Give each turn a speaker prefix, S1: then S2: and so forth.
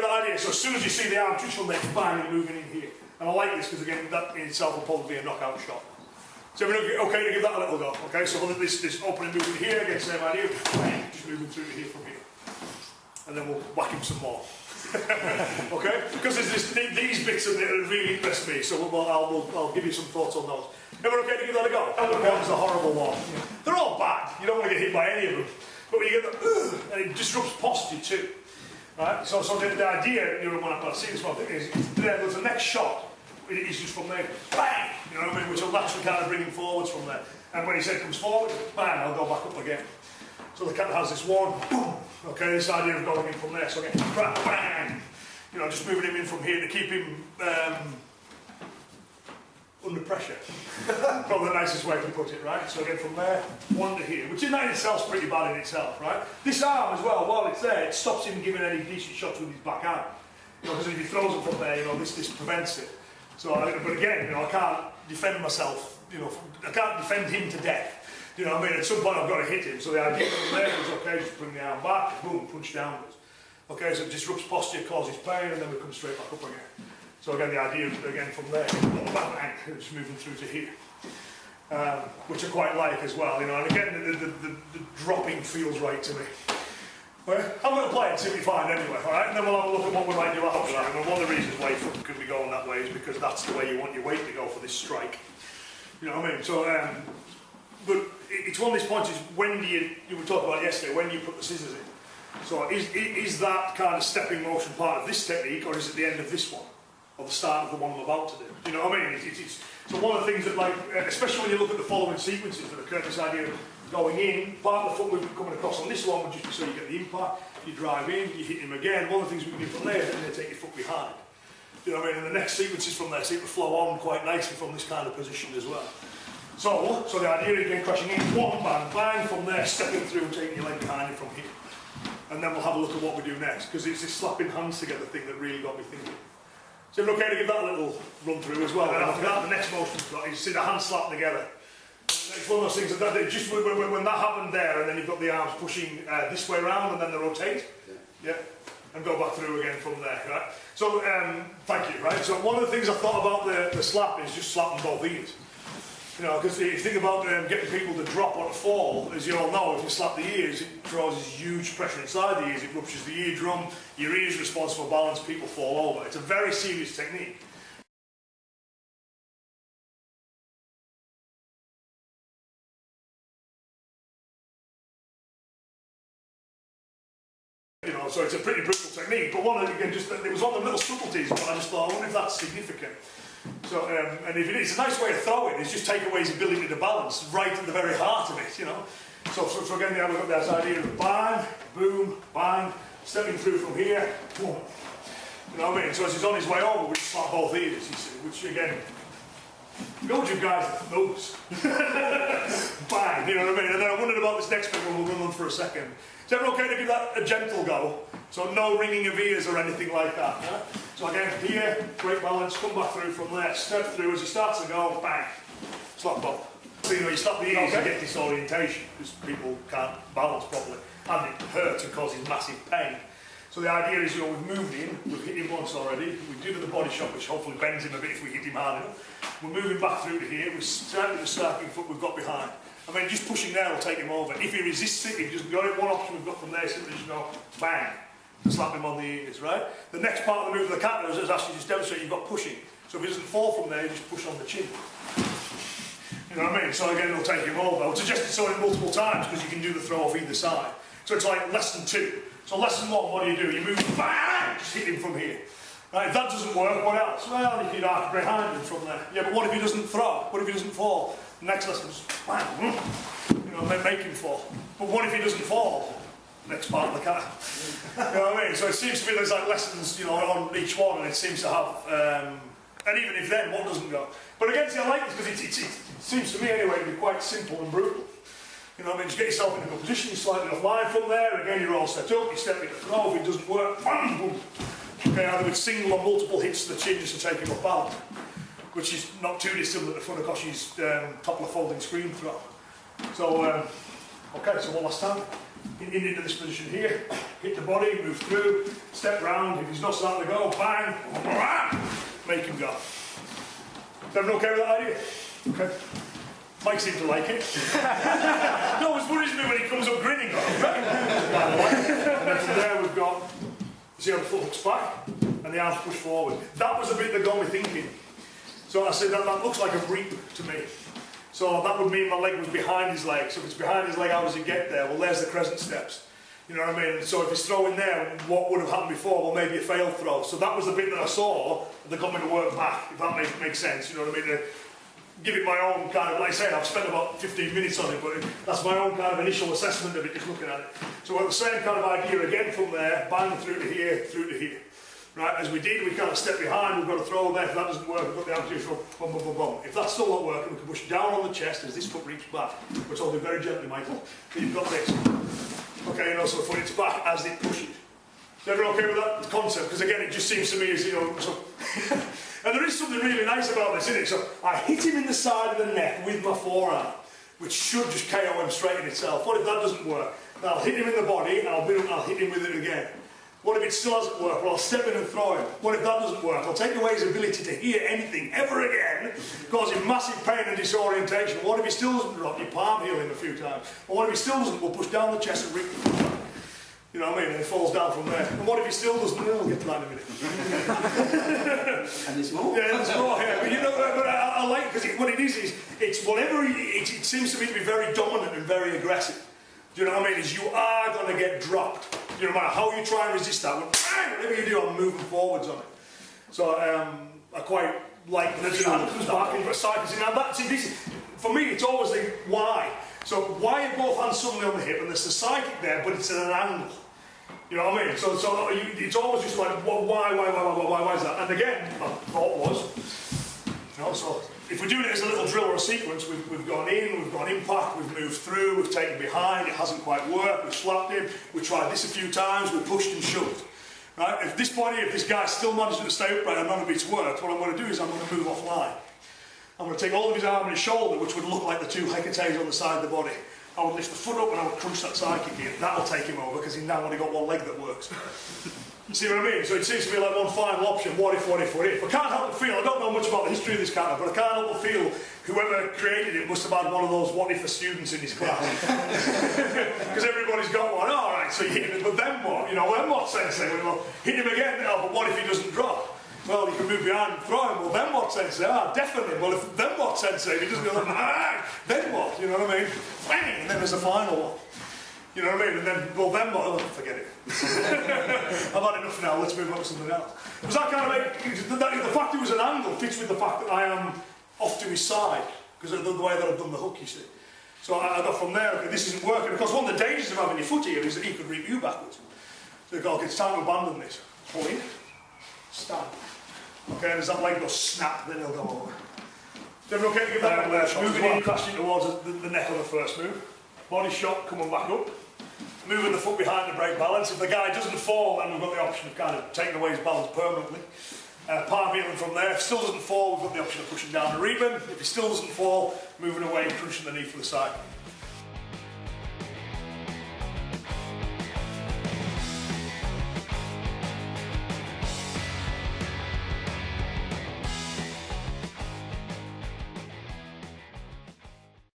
S1: with that idea? So as soon as you see the arm touch from there, bang, and moving in here. And I like this because again, that in itself will probably be a knockout shot. So we're okay to give that a little go. Okay, so this opening movement here, again, same idea, bang, just moving through here from here. And then we'll whack him some more. Okay? Because there's these bits that really interest me, so I'll give you some thoughts on those. Everyone okay to give that a go? Elbow count is a horrible one. They're all bad. You don't want to get hit by any of them. But when you get the and it disrupts posture too. Right? So the idea, you know, when I see this one, is there's the next shot. It's just from there, bang! You know what I mean? Which will naturally kind of bring him forwards from there. And when he said comes forward, bang, I'll go back up again. So the cat has this one, boom. Okay, this idea of going in from there. So again, bang! You know, just moving him in from here to keep him under pressure. Probably the nicest way to put it, right? So again, from there, one to here, which in that itself is pretty bad in itself, right? This arm as well, while it's there, it stops him giving any decent shots with his back arm. You know, because if he throws it from there, you know, this prevents it. So, but again, you know, I can't defend myself, you know, I can't defend him to death. You know what I mean? At some point I've got to hit him. So the idea from there is, okay, just bring the arm back, boom, punch downwards. Okay, so it disrupts posture, causes pain, and then we come straight back up again. So again, the idea is, again, from there, bang, bang, just moving through to here. Which I quite like as well, you know, and again, the dropping feels right to me. Well, I'm going to play it and see what we find anyway, alright? And then we'll have a look at what we might do after that. And one of the reasons why your foot could be going that way is because that's the way you want your weight to go for this strike. You know what I mean? So, but it's one of these points is when do you were talking about yesterday, when do you put the scissors in? So is that kind of stepping motion part of this technique, or is it the end of this one? Or the start of the one I'm about to do? Do you know what I mean? So one of the things that, like, especially when you look at the following sequences that occur, this idea of going in, part of the foot movement coming across on this one would just be so you get the impact, you drive in, you hit him again. One of the things we can do from there is then take your foot behind. You know what I mean? And the next sequences from there seem to flow on quite nicely from this kind of position as well. So the idea is again crashing in, one bang, bang, from there, stepping through and taking your leg behind you from here. And then we'll have a look at what we do next, because it's this slapping hands together thing that really got me thinking. So we're okay to give that a little run through as well. And after that, the next motion we've got is see the hands slap together. It's one of those things that just when that happened there, and then you've got the arms pushing this way around, and then they rotate, yeah, and go back through again from there, right? So thank you, right? So one of the things I thought about the slap is just slapping both ears. You know, because if you think about getting people to drop or to fall, as you all know, if you slap the ears, it causes huge pressure inside the ears, it ruptures the eardrum, your ears responsible for balance, people fall over. It's a very serious technique. You know, so it's a pretty brutal technique, but one of the, again, just it was on the little subtleties, but I just thought, I wonder if that's significant. So, and if it is, a nice way of throwing is just take away his ability to balance right at the very heart of it, you know. So again, we've got this idea of bang, boom, bang, stepping through from here, boom. You know what I mean? So as he's on his way over, we just slap both ears, you see, which again, go to you guys that knows. Bang, you know what I mean? And then I wondered about this next bit when we'll run on for a second. Is everyone okay to give that a gentle go? So no ringing of ears or anything like that. Yeah? So again, here, great balance, come back through from there, step through, as he starts to go, bang, slap both. So you know, you slap the ears, you get disorientation, because people can't balance properly, and it hurts and causes massive pain. So the idea is, you know, we've moved in, we've hit him once already, we do the body shot, which hopefully bends him a bit if we hit him hard enough. We're moving back through to here, we start with the starting foot we've got behind. I mean, just pushing there will take him over. If he resists it, if he doesn't go it, one option we've got from there is simply just go, bang, and slap him on the ears, right? The next part of the move of the cat is actually just demonstrate you've got pushing. So if he doesn't fall from there, you just push on the chin. You know what I mean? So again, it'll take him over. I'll suggest it so multiple times because you can do the throw off either side. So it's like lesson 2. So lesson 1, what do? You move, bang, just hit him from here. Right, if that doesn't work, what else? Well, you could arc behind him from there. Yeah, but what if he doesn't throw? What if he doesn't fall? The next lesson is bang, you know, then make him fall. But what if he doesn't fall? Next part of the cat. You know what I mean? So it seems to be there's like lessons, you know, on each one, and it seems to have, and even if then, what doesn't go? But again, see, I like this because it seems to me anyway to be quite simple and brutal. You know what I mean? Just get yourself in a good position, you slightly off line from there, again you're all set up, you step in the throw, if it doesn't work, bang, boom. Okay, either with single or multiple hits to the chin just to take him off balance, which is not too dissimilar to Funakoshi's Toppler folding screen throw. So, okay, so one last time. into this position here, hit the body, move through, step round. If he's not starting to go, bang, make him go. Is everyone okay with that idea? Okay. Mike seems to like it. It always worries me when he comes up grinning. And then from there we've got, see how the foot hooks back and the arms push forward. That was the bit that got me thinking. So I said that looks like a reap to me. So that would mean my leg was behind his leg. So if it's behind his leg, how does he get there? Well, there's the crescent steps. You know what I mean? So if he's throwing there, what would have happened before? Well, maybe a failed throw. So that was the bit that I saw that got me to work back, if that makes sense. You know what I mean? Give it my own kind of, like I say, I've spent about 15 minutes on it, but that's my own kind of initial assessment of it, just looking at it. So we've got the same kind of idea again from there, bang through to here, through to here. Right, as we did, we kind of step behind, we've got a throw there. If that doesn't work, we've got the amplitude throw, bum, bum, bum, bum. If that's still not working, we can push down on the chest as this foot reaches back. We're told it very gently, Michael. But you've got this. Okay, and also the foot reaches back as it pushes. Is everyone okay with that concept? Because again, it just seems to me as, you know, so and there is something really nice about this, isn't it? So I hit him in the side of the neck with my forearm, which should just KO him straight in itself. What if that doesn't work? Then I'll hit him in the body, and I'll hit him with it again. What if it still hasn't worked? Well, I'll step in and throw him. What if that doesn't work? I'll take away his ability to hear anything ever again, cause him massive pain and disorientation. What if he still doesn't drop? You palm heal him a few times. Or what if he still doesn't? We'll push down the chest and rip him. You know what I mean? And it falls down from there. And what if he still doesn't? We'll get to that in a minute.
S2: And there's more?
S1: Yeah, there's more here. But you know, but I like it, because what it is it's whatever, it seems to me to be very dominant and very aggressive. Do you know what I mean? Is you are going to get dropped. You know, no matter how you try and resist that, whatever you do, I'm moving forwards on it. So I quite like when it comes back into a cycle. Now this, for me, it's always the why. So why are both hands suddenly on the hip, and there's the psychic there, but it's at an angle. You know what I mean? So it's always just like, well, why is that? And again, my thought was, you know, so if we're doing it as a little drill or a sequence, we've gone in, we've gone impact, we've moved through, we've taken behind, it hasn't quite worked, we've slapped him, we tried this a few times, we pushed and shoved. Right? At this point here, if this guy still manages to stay upright and none of it's worked, what I'm going to do is I'm going to move offline. I'm going to take all of his arm and his shoulder, which would look like the two hecates on the side of the body. I would lift the foot up and I would crunch that side kick in. That'll take him over, because he's now only got one leg that works. You see what I mean? So it seems to be like one final option. What if? I can't help but feel, I don't know much about the history of this kind of, but I can't help but feel whoever created it must have had one of those what if students in his class. Because everybody's got one. All right, so you hit him, but then what? You know, then what, Sensei? Well, hit him again. Oh, but what if he doesn't drop? Well, you can move behind and throw him. Well, then what, Sensei? Ah, definitely. Well, then what, Sensei? If he doesn't go, then what? You know what I mean? Bang! And then there's a final one. You know what I mean? And then, well, then what? Oh, forget it. I've had enough now. Let's move on to something else. Because that kind of the fact it was an angle fits with the fact that I am off to his side, because of the way that I've done the hook, you see. So I got from there, okay, this isn't working. Because one of the dangers of having your foot here is that he could reap you backwards. So you go, okay, it's time to abandon this. Point, stand. Okay, and as that leg goes snap, then he'll go over. Is everyone okay to give that one? Moving in, crashing towards the neck on the first move. Body shot, coming back up. Moving the foot behind to break balance. If the guy doesn't fall, then we've got the option of kind of taking away his balance permanently. Palm healing from there. If he still doesn't fall, we've got the option of pushing down and reap him. If he still doesn't fall, moving away and crunching the knee for the side.